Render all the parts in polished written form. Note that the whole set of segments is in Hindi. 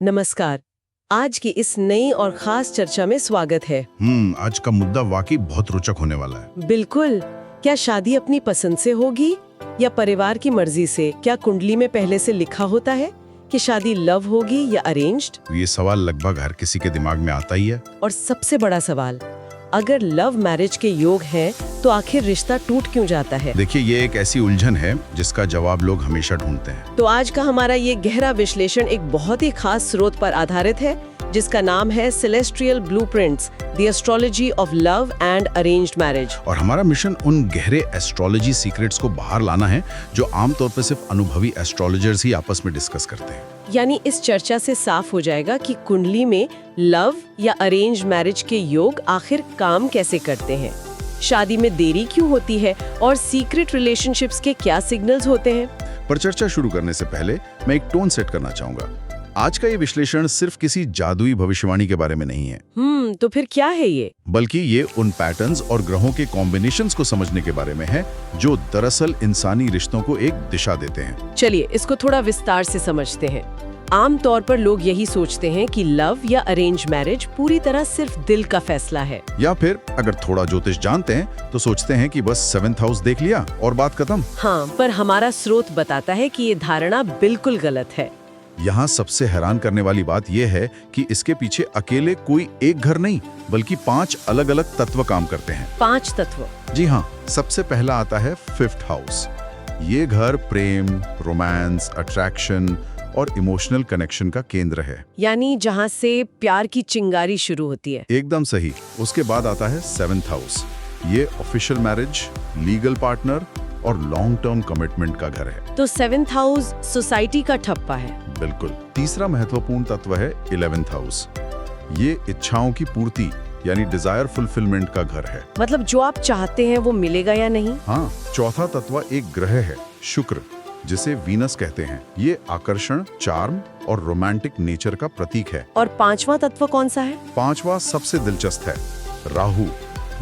नमस्कार। आज की इस नई और खास चर्चा में स्वागत है। आज का मुद्दा वाकई बहुत रोचक होने वाला है। बिल्कुल। क्या शादी अपनी पसंद से होगी या परिवार की मर्जी से? क्या कुंडली में पहले से लिखा होता है कि शादी लव होगी या अरेंज्ड? ये सवाल लगभग हर किसी के दिमाग में आता ही है। और सबसे बड़ा सवाल, अगर लव मैरिज के योग हैं तो आखिर रिश्ता टूट क्यों जाता है? देखिए, ये एक ऐसी उलझन है जिसका जवाब लोग हमेशा ढूंढते हैं। तो आज का हमारा ये गहरा विश्लेषण एक बहुत ही खास स्रोत पर आधारित है जिसका नाम है celestial blueprints, the astrology of love and arranged marriage. और हमारा मिशन उन गहरे एस्ट्रोलॉजी सीक्रेट्स को बाहर लाना है जो आमतौर पर सिर्फ अनुभवी एस्ट्रोलॉजर्स ही आपस में डिस्कस करते हैं। यानी इस चर्चा से साफ हो जाएगा कि कुंडली में लव या अरेंज मैरिज के योग आखिर काम कैसे करते हैं, शादी में देरी क्यों होती है और सीक्रेट रिलेशनशिप्स के क्या सिग्नल्स होते हैं। पर चर्चा शुरू करने से पहले मैं एक टोन सेट करना चाहूंगा। आज का ये विश्लेषण सिर्फ किसी जादुई भविष्यवाणी के बारे में नहीं है। तो फिर क्या है ये? बल्कि ये उन पैटर्न्स और ग्रहों के कॉम्बिनेशंस को समझने के बारे में है जो दरअसल इंसानी रिश्तों को एक दिशा देते हैं। चलिए इसको थोड़ा विस्तार से समझते हैं। आमतौर पर लोग यही सोचते हैं कि लव या अरेंज मैरिज पूरी तरह सिर्फ दिल का फैसला है, या फिर अगर थोड़ा ज्योतिष जानते हैं तो सोचते हैं कि बस 7th हाउस देख लिया और बात खत्म। हाँ, पर हमारा स्रोत बताता है कि ये धारणा बिल्कुल गलत है। यहाँ सबसे हैरान करने वाली बात यह है कि इसके पीछे अकेले कोई एक घर नहीं बल्कि 5 अलग अलग तत्व काम करते हैं। 5 तत्व? जी हाँ। सबसे पहला आता है 5th हाउस। ये घर प्रेम, रोमांस, अट्रैक्शन और इमोशनल कनेक्शन का केंद्र है। यानी जहाँ से प्यार की चिंगारी शुरू होती है। एकदम सही। उसके बाद आता है 7th हाउस। ये ऑफिशियल मैरिज, लीगल पार्टनर और लॉन्ग टर्म कमिटमेंट का घर है। तो 7th हाउस सोसाइटी का ठप्पा है। बिल्कुल। तीसरा महत्वपूर्ण तत्व है 11th हाउस। ये इच्छाओं की पूर्ति यानी डिजायर फुलफिलमेंट का घर है। मतलब जो आप चाहते हैं वो मिलेगा या नहीं। हाँ। चौथा तत्व एक ग्रह है, शुक्र, जिसे वीनस कहते हैं। ये आकर्षण, चार्म और रोमांटिक नेचर का प्रतीक है। और 5वां तत्व कौन सा है? 5वां सबसे दिलचस्प है, राहु,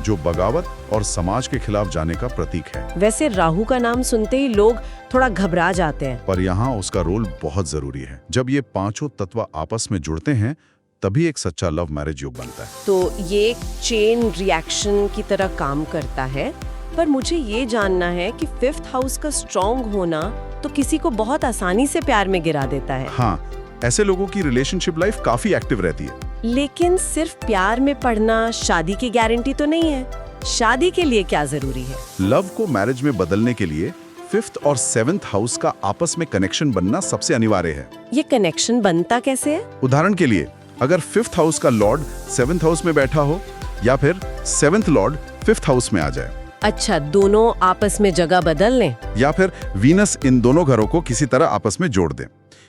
जो बगावत और समाज के खिलाफ जाने का प्रतीक है। वैसे राहु का नाम सुनते ही लोग थोड़ा घबरा जाते हैं, पर यहाँ उसका रोल बहुत जरूरी है। जब ये 5 तत्व आपस में जुड़ते हैं तभी एक सच्चा लव मैरिज योग बनता है। तो ये एक चेन रिएक्शन की तरह काम करता है। पर मुझे ये जानना है कि 5th हाउस का स्ट्रॉन्ग होना तो किसी को बहुत आसानी से प्यार में गिरा देता है। हाँ, ऐसे लोगों की रिलेशनशिप लाइफ काफी एक्टिव रहती है। लेकिन सिर्फ प्यार में पड़ना शादी की गारंटी तो नहीं है। शादी के लिए क्या जरूरी है? लव को मैरिज में बदलने के लिए 5th और 7th हाउस का आपस में कनेक्शन बनना सबसे अनिवार्य है। ये कनेक्शन बनता कैसे है? उदाहरण के लिए, अगर 5th हाउस का लॉर्ड 7th हाउस में बैठा हो या फिर 7th लॉर्ड 5th हाउस में आ जाए। अच्छा, दोनों आपस में जगह बदल लें? या फिर वीनस इन दोनों घरों को किसी तरह आपस में जोड़ दे।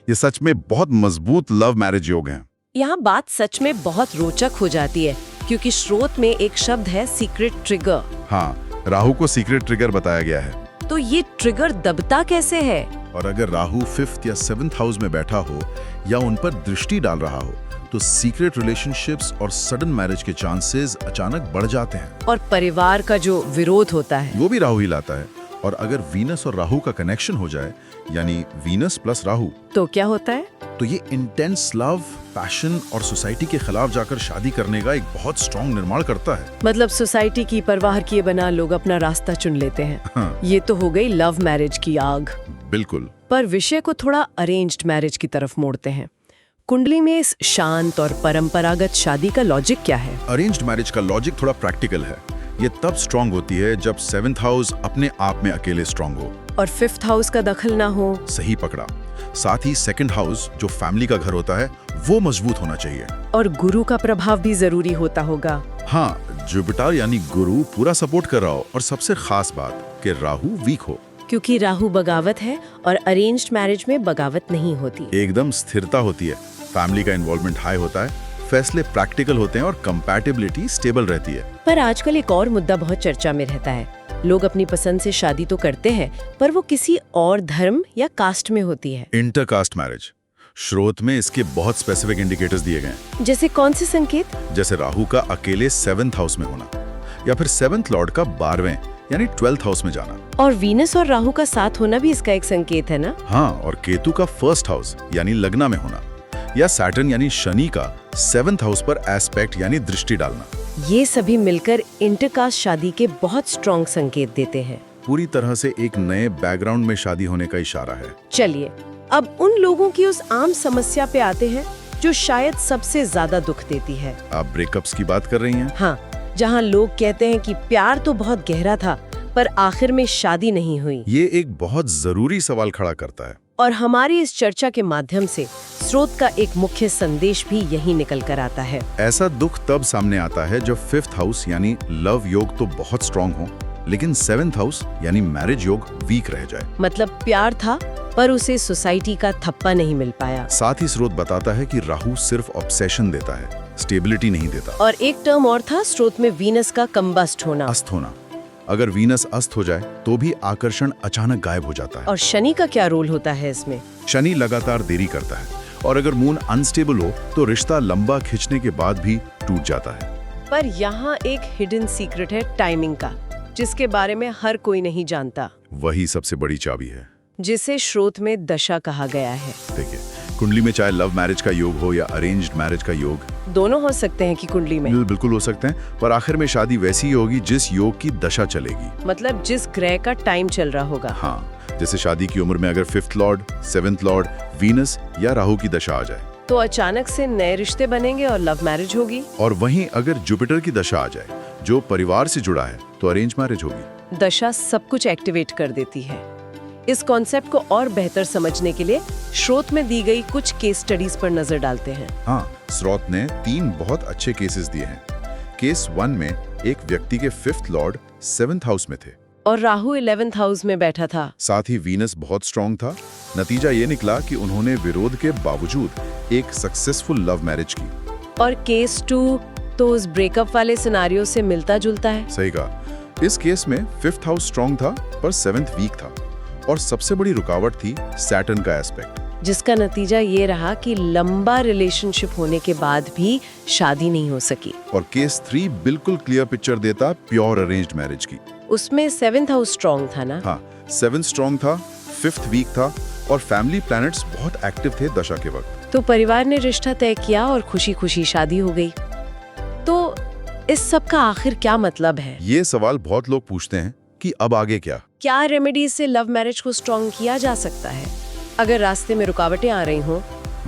ये सच में बहुत मजबूत लव मैरिज योग है। यहाँ बात सच में बहुत रोचक हो जाती है क्योंकि स्रोत में एक शब्द है सीक्रेट ट्रिगर। हाँ, राहु को सीक्रेट ट्रिगर बताया गया है। तो ये ट्रिगर दबता कैसे है? और अगर राहु 5th या 7th हाउस में बैठा हो या उन पर दृष्टि डाल रहा हो तो सीक्रेट रिलेशनशिप्स और सडन मैरिज के चांसेस अचानक बढ़ जाते हैं। और परिवार का जो विरोध होता है वो भी राहु ही लाता है। और अगर वीनस और राहु का कनेक्शन हो जाए, यानी वीनस प्लस राहु, तो क्या होता है? तो ये इंटेंस लव, पैशन और सोसाइटी के खिलाफ जाकर शादी करने का एक बहुत स्ट्रॉन्ग निर्माण करता है। मतलब सोसाइटी की परवाह किए बिना लोग अपना रास्ता चुन लेते हैं। हाँ। ये तो हो गई लव मैरिज की आग। बिल्कुल। पर विषय को थोड़ा अरेंज्ड मैरिज की तरफ मोड़ते हैं। कुंडली में इस शांत और परंपरागत शादी का लॉजिक क्या है? अरेंज्ड मैरिज का लॉजिक थोड़ा प्रैक्टिकल है। ये तब स्ट्रॉन्ग होती है जब 7th हाउस अपने आप में अकेले स्ट्रॉन्ग हो और 5th हाउस का दखल ना हो। सही पकड़ा। साथ ही 2nd हाउस जो फैमिली का घर होता है वो मजबूत होना चाहिए। और गुरु का प्रभाव भी जरूरी होता होगा। हाँ, जुपिटर यानी गुरु पूरा सपोर्ट कर रहा हो। और सबसे खास बात कि राहु वीक हो, क्योंकि राहु बगावत है और अरेंज्ड मैरिज में बगावत नहीं होती। एकदम स्थिरता होती है, फैमिली का इन्वॉल्वमेंट हाई होता है, फैसले प्रैक्टिकल होते हैं और कंपैटिबिलिटी स्टेबल रहती है। पर आजकल एक और मुद्दा बहुत चर्चा में रहता है। लोग अपनी पसंद से शादी तो करते हैं पर वो किसी और धर्म या कास्ट में होती है। Intercaste marriage. स्रोत में इसके बहुत स्पेसिफिक इंडिकेटर्स दिए गए हैं। जैसे कौन से संकेत? जैसे राहु का अकेले 7th हाउस में होना या फिर 7th लॉर्ड का 12वें यानी 12th हाउस में जाना। और वीनस और राहु का साथ होना भी इसका एक संकेत है ना? हाँ, और केतु का 1st हाउस यानी लग्ना में होना। या सैटर्न यानी शनि का 7th हाउस पर एस्पेक्ट यानी दृष्टि डालना। ये सभी मिलकर इंटरकास्ट शादी के बहुत स्ट्रॉन्ग संकेत देते हैं। पूरी तरह से एक नए बैकग्राउंड में शादी होने का इशारा है। चलिए अब उन लोगों की उस आम समस्या पे आते हैं जो शायद सबसे ज्यादा दुख देती है। आप ब्रेकअप्स की बात कर रही हैं? हाँ, जहाँ लोग कहते हैं कि प्यार तो बहुत गहरा था पर आखिर में शादी नहीं हुई। ये एक बहुत जरूरी सवाल खड़ा करता है। और हमारी इस चर्चा के माध्यम से स्रोत का एक मुख्य संदेश भी यही निकल कर आता है। ऐसा दुख तब सामने आता है जब 5th हाउस यानी लव योग तो बहुत स्ट्रांग हो, लेकिन 7th हाउस यानी मैरिज योग वीक रह जाए। मतलब प्यार था पर उसे सोसाइटी का थप्पा नहीं मिल पाया। साथ ही स्रोत बताता है कि राहु सिर्फ ऑब्सेशन देता है, स्टेबिलिटी नहीं देता। और एक टर्म और था स्रोत में वीनस का कंबस्ट होना। अस्त होना। अगर वीनस अस्त हो जाए तो भी आकर्षण अचानक गायब हो जाता है। और शनि का क्या रोल होता है इसमें? शनि लगातार देरी करता है और अगर मून अनस्टेबल हो तो रिश्ता लंबा खिंचने के बाद भी टूट जाता है। पर यहाँ एक हिडन सीक्रेट है टाइमिंग का, जिसके बारे में हर कोई नहीं जानता। वही सबसे बड़ी चाबी है, जिसे स्रोत में दशा कहा गया है। देखिए, कुंडली में चाहे लव मैरिज का योग हो या अरेंज्ड मैरिज का योग, दोनों हो सकते हैं कि कुंडली में। बिल्कुल हो सकते हैं, पर आखिर में शादी वैसी ही होगी जिस योग की दशा चलेगी। मतलब जिस ग्रह का टाइम चल रहा होगा। हाँ, जैसे शादी की उम्र में अगर 5th Lord, 7th Lord, Venus या राहु की दशा आ जाए तो अचानक से नए रिश्ते बनेंगे और लव मैरिज होगी। और वहीं अगर जुपिटर की दशा आ जाए जो परिवार से जुड़ा है तो अरेंज मैरिज होगी। दशा सब कुछ एक्टिवेट कर देती है। इस कॉन्सेप्ट को और बेहतर समझने के लिए स्रोत में दी गई कुछ केस स्टडीज पर नजर डालते हैं। हाँ, स्रोत ने 3 बहुत अच्छे केसेस दिए हैं। केस 1 में एक व्यक्ति के 5th लॉर्ड 7th हाउस में थे और राहु 11th हाउस में बैठा था। साथ ही वीनस बहुत स्ट्रांग था। नतीजा ये निकला कि उन्होंने विरोध के बावजूद एक सक्सेसफुल लव मैरिज की। और केस 2 तो उस ब्रेकअप वाले सिनारियो से मिलता जुलता है। सही कहा। इस केस में 5th हाउस स्ट्रांग था पर 7th वीक था और सबसे बड़ी रुकावट थी सैटर्न का एस्पेक्ट, जिसका नतीजा ये रहा कि लंबा रिलेशनशिप होने के बाद भी शादी नहीं हो सकी। और केस 3 बिल्कुल क्लियर पिक्चर देता प्योर अरेंज्ड मैरिज की। उसमें 7th हाउस स्ट्रांग था ना? हाँ, 7th स्ट्रांग था, 5th वीक था और फैमिली प्लैनेट्स बहुत एक्टिव थे दशा के वक्त। तो परिवार ने रिश्ता तय किया और खुशी खुशी शादी हो गई। तो इस सब का आखिर क्या मतलब है? ये सवाल बहुत लोग पूछते हैं कि अब आगे क्या? क्या रेमेडीज से लव मैरिज को स्ट्रॉन्ग किया जा सकता है अगर रास्ते में रुकावटें आ रही हों?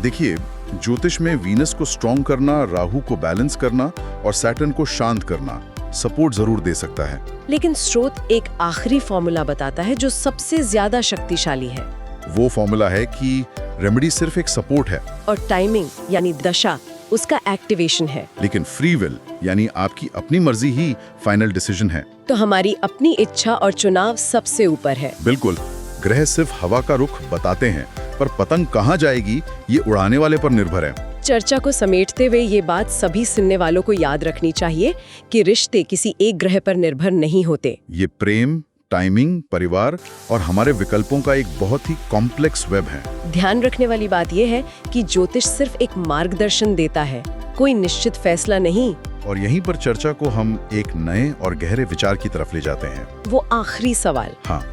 देखिए, ज्योतिष में वीनस को स्ट्रॉन्ग करना, राहु को बैलेंस करना और सैटर्न को शांत करना सपोर्ट जरूर दे सकता है। लेकिन स्रोत एक आखिरी फॉर्मूला बताता है जो सबसे ज्यादा शक्तिशाली है। वो फॉर्मूला है कि रेमेडी सिर्फ एक सपोर्ट है और टाइमिंग यानी दशा उसका एक्टिवेशन है। लेकिन फ्री विल यानी आपकी अपनी मर्जी ही फाइनल डिसीजन है। तो हमारी अपनी इच्छा और चुनाव सबसे ऊपर है। बिल्कुल। ग्रह सिर्फ हवा का रुख बताते हैं पर पतंग कहाँ जाएगी ये उड़ाने वाले पर निर्भर है। चर्चा को समेटते हुए ये बात सभी सुनने वालों को याद रखनी चाहिए कि रिश्ते किसी एक ग्रह पर निर्भर नहीं होते। ये प्रेम, टाइमिंग, परिवार और हमारे विकल्पों का एक बहुत ही कॉम्प्लेक्स वेब है। ध्यान रखने वाली बात यह है कि ज्योतिष सिर्फ एक मार्गदर्शन देता है, कोई निश्चित फैसला नहीं। और यहीं पर चर्चा को हम एक नए और गहरे विचार की तरफ ले जाते हैं। वो आखिरी सवाल। हाँ,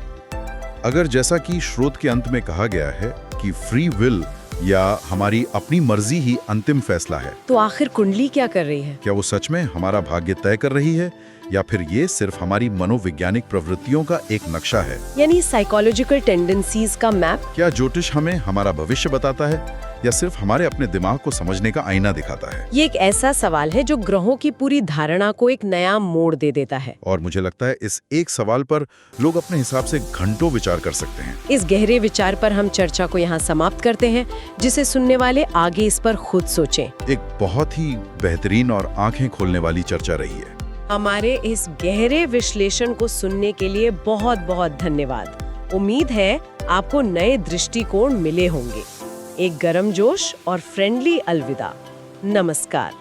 अगर जैसा कि स्रोत के अंत में कहा गया है कि फ्री विल या हमारी अपनी मर्जी ही अंतिम फैसला है, तो आखिर कुंडली क्या कर रही है? क्या वो सच में हमारा भाग्य तय कर रही है या फिर ये सिर्फ हमारी मनोवैज्ञानिक प्रवृत्तियों का एक नक्शा है, यानी साइकोलॉजिकल टेंडेंसीज का मैप? क्या ज्योतिष हमें हमारा भविष्य बताता है या सिर्फ हमारे अपने दिमाग को समझने का आईना दिखाता है? ये एक ऐसा सवाल है जो ग्रहों की पूरी धारणा को एक नया मोड़ दे देता है। और मुझे लगता है इस एक सवाल पर लोग अपने हिसाब से घंटों विचार कर सकते हैं। इस गहरे विचार पर हम चर्चा को यहाँ समाप्त करते हैं, जिसे सुनने वाले आगे इस पर खुद सोचें। एक बहुत ही बेहतरीन और आंखें खोलने वाली चर्चा रही है। हमारे इस गहरे विश्लेषण को सुनने के लिए बहुत बहुत धन्यवाद। उम्मीद है आपको नए दृष्टिकोण मिले होंगे। एक गर्मजोश और फ्रेंडली अलविदा। नमस्कार।